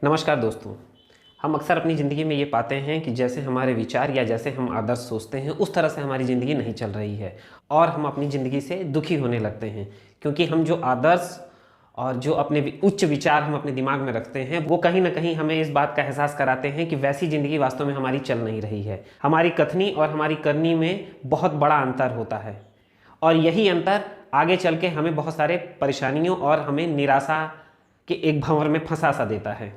नमस्कार दोस्तों। हम अक्सर अपनी ज़िंदगी में ये पाते हैं कि जैसे हमारे विचार या जैसे हम आदर्श सोचते हैं उस तरह से हमारी ज़िंदगी नहीं चल रही है और हम अपनी ज़िंदगी से दुखी होने लगते हैं, क्योंकि हम जो आदर्श और जो अपने उच्च विचार हम अपने दिमाग में रखते हैं वो कहीं ना कहीं हमें इस बात का एहसास कराते हैं कि वैसी ज़िंदगी वास्तव में हमारी चल नहीं रही है। हमारी कथनी और हमारी करनी में बहुत बड़ा अंतर होता है और यही अंतर आगे चल के हमें बहुत सारे परेशानियों और हमें निराशा के एक भंवर में फंसा सा देता है।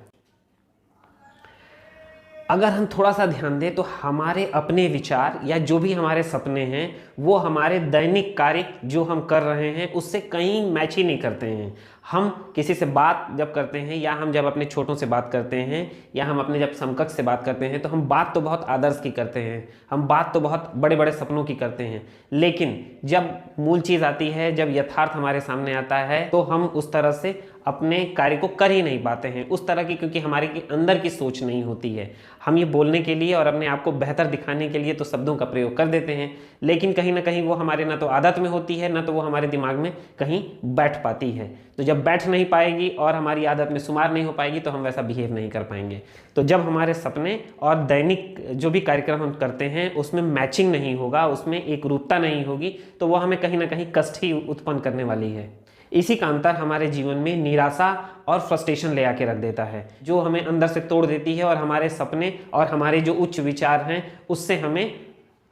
अगर हम थोड़ा सा ध्यान दें तो हमारे अपने विचार या जो भी हमारे सपने हैं वो हमारे दैनिक कार्य जो हम कर रहे हैं उससे कहीं मैच ही नहीं करते हैं। हम किसी से बात जब करते हैं या हम जब अपने छोटों से बात करते हैं या हम अपने जब समकक्ष से बात करते हैं तो हम बात तो बहुत आदर्श की करते हैं, हम बात तो बहुत बड़े बड़े सपनों की करते हैं, लेकिन जब मूल चीज़ आती है, जब यथार्थ हमारे सामने आता है तो हम उस तरह से अपने कार्य को कर ही नहीं पाते हैं उस तरह की, क्योंकि हमारे के अंदर की सोच नहीं होती है। हम ये बोलने के लिए और अपने आप को बेहतर दिखाने के लिए तो शब्दों का प्रयोग कर देते हैं, लेकिन कहीं ना कहीं वो हमारे ना तो आदत में होती है ना तो वो हमारे दिमाग में कहीं बैठ पाती है। तो जब बैठ नहीं पाएगी और हमारी आदत में शुमार नहीं हो पाएगी तो हम वैसा बिहेव नहीं कर पाएंगे। तो जब हमारे सपने और दैनिक जो भी कार्यक्रम हम करते हैं उसमें मैचिंग नहीं होगा, उसमें एक रूपता नहीं होगी, तो वो हमें कहीं ना कहीं कष्ट ही उत्पन्न करने वाली है। इसी का अंतर हमारे जीवन में निराशा और फ्रस्ट्रेशन ले आके रख देता है, जो हमें अंदर से तोड़ देती है और हमारे सपने और हमारे जो उच्च विचार हैं उससे हमें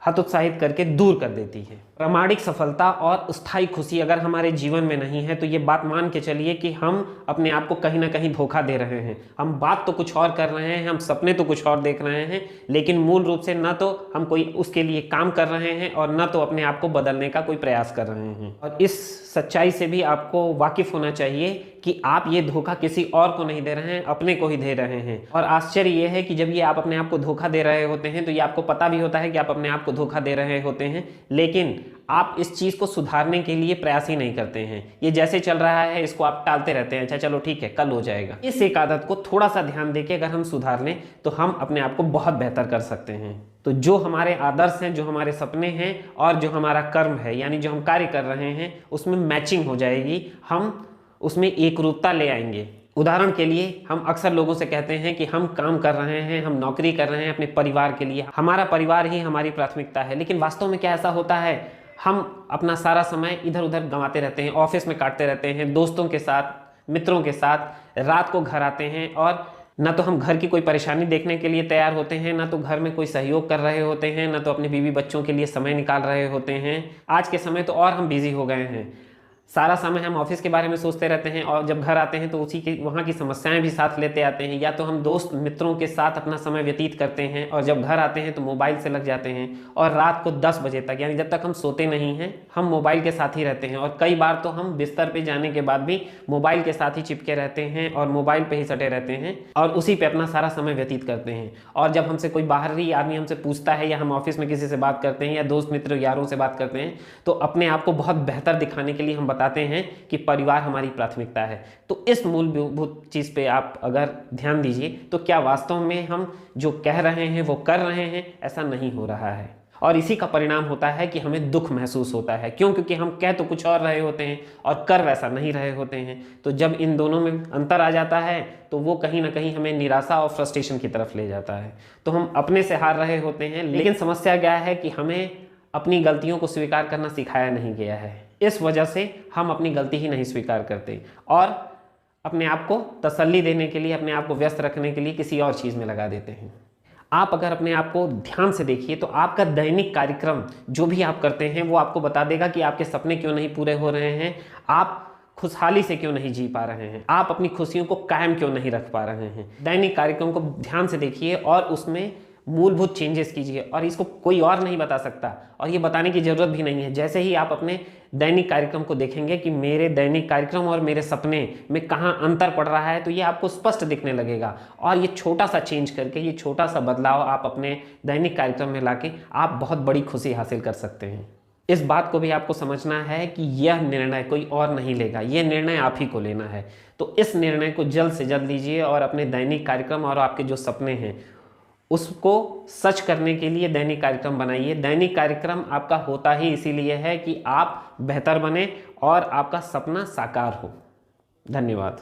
हतोत्साहित करके दूर कर देती है। प्रामाणिक सफलता और स्थायी खुशी अगर हमारे जीवन में नहीं है तो ये बात मान के चलिए कि हम अपने आप को कहीं ना कहीं धोखा दे रहे हैं। हम बात तो कुछ और कर रहे हैं, हम सपने तो कुछ और देख रहे हैं, लेकिन मूल रूप से ना तो हम कोई उसके लिए काम कर रहे हैं और ना तो अपने आप को बदलने का कोई प्रयास कर रहे हैं। और इस सच्चाई से भी आपको वाकिफ होना चाहिए कि आप ये धोखा किसी और को नहीं दे रहे हैं, अपने को ही दे रहे हैं। और आश्चर्य ये है कि जब ये आप अपने आप को धोखा दे रहे होते हैं तो ये आपको पता भी होता है कि आप अपने आप को धोखा दे रहे होते हैं, लेकिन आप इस चीज़ को सुधारने के लिए प्रयास ही नहीं करते हैं। ये जैसे चल रहा है इसको आप टालते रहते हैं, अच्छा चलो ठीक है कल हो जाएगा। इस एक आदत को थोड़ा सा ध्यान देके अगर हम सुधार लें तो हम अपने आप को बहुत बेहतर कर सकते हैं। तो जो हमारे आदर्श हैं, जो हमारे सपने हैं और जो हमारा कर्म है यानी जो हम कार्य कर रहे हैं उसमें मैचिंग हो जाएगी, हम उसमें एक रूपता ले आएंगे। उदाहरण के लिए हम अक्सर लोगों से कहते हैं कि हम काम कर रहे हैं, हम नौकरी कर रहे हैं अपने परिवार के लिए, हमारा परिवार ही हमारी प्राथमिकता है, लेकिन वास्तव में क्या ऐसा होता है? हम अपना सारा समय इधर उधर गंवाते रहते हैं, ऑफिस में काटते रहते हैं, दोस्तों के साथ, मित्रों के साथ, रात को घर आते हैं और ना तो हम घर की कोई परेशानी देखने के लिए तैयार होते हैं, ना तो घर में कोई सहयोग कर रहे होते हैं, ना तो अपने बीवी बच्चों के लिए समय निकाल रहे होते हैं। आज के समय तो और हम बिजी हो गए हैं, सारा समय हम ऑफिस के बारे में सोचते रहते हैं और जब घर आते हैं तो उसी के वहाँ की समस्याएं भी साथ लेते आते हैं। या तो हम दोस्त मित्रों के साथ अपना समय व्यतीत करते हैं और जब घर आते हैं तो मोबाइल से लग जाते हैं और रात को 10 बजे तक यानी जब तक हम सोते नहीं हैं हम मोबाइल के साथ ही रहते हैं। और कई बार तो हम बिस्तर पे जाने के बाद भी मोबाइल के साथ ही चिपके रहते हैं और मोबाइल पे ही सटे रहते हैं और उसी पे अपना सारा समय व्यतीत करते हैं। और जब हमसे कोई बाहरी आदमी हमसे पूछता है या हम ऑफिस में किसी से बात करते हैं या दोस्त मित्र यारों से बात करते हैं तो अपने आप को बहुत बेहतर दिखाने के लिए हम बताते हैं कि परिवार हमारी प्राथमिकता है। तो इस मूलभूत चीज पे आप अगर ध्यान दीजिए तो क्या वास्तव में हम जो कह रहे हैं वो कर रहे हैं? ऐसा नहीं हो रहा है और इसी का परिणाम होता है कि हमें दुख महसूस होता है। क्यों? क्योंकि हम कह तो कुछ और रहे होते हैं और कर वैसा नहीं रहे होते हैं। तो जब इन दोनों में अंतर आ जाता है तो वो कहीं ना कहीं हमें निराशा और फ्रस्ट्रेशन की तरफ ले जाता है। तो हम अपने से हार रहे होते हैं, लेकिन समस्या क्या है कि हमें अपनी गलतियों को स्वीकार करना सिखाया नहीं गया है। इस वजह से हम अपनी गलती ही नहीं स्वीकार करते और अपने आप को तसल्ली देने के लिए, अपने आप को व्यस्त रखने के लिए किसी और चीज़ में लगा देते हैं। आप अगर अपने आप को ध्यान से देखिए तो आपका दैनिक कार्यक्रम जो भी आप करते हैं वो आपको बता देगा कि आपके सपने क्यों नहीं पूरे हो रहे हैं, आप खुशहाली से क्यों नहीं जी पा रहे हैं, आप अपनी खुशियों को कायम क्यों नहीं रख पा रहे हैं। दैनिक कार्यक्रम को ध्यान से देखिए और उसमें मूलभूत चेंजेस कीजिए और इसको कोई और नहीं बता सकता और ये बताने की ज़रूरत भी नहीं है। जैसे ही आप अपने दैनिक कार्यक्रम को देखेंगे कि मेरे दैनिक कार्यक्रम और मेरे सपने में कहाँ अंतर पड़ रहा है तो ये आपको स्पष्ट दिखने लगेगा और ये छोटा सा चेंज करके, ये छोटा सा बदलाव आप अपने दैनिक कार्यक्रम में लाके आप बहुत बड़ी खुशी हासिल कर सकते हैं। इस बात को भी आपको समझना है कि यह निर्णय कोई और नहीं लेगा, यह निर्णय आप ही को लेना है। तो इस निर्णय को जल्द से जल्द लीजिए और अपने दैनिक कार्यक्रम और आपके जो सपने हैं उसको सच करने के लिए दैनिक कार्यक्रम बनाइए। दैनिक कार्यक्रम आपका होता ही इसीलिए है कि आप बेहतर बने और आपका सपना साकार हो। धन्यवाद।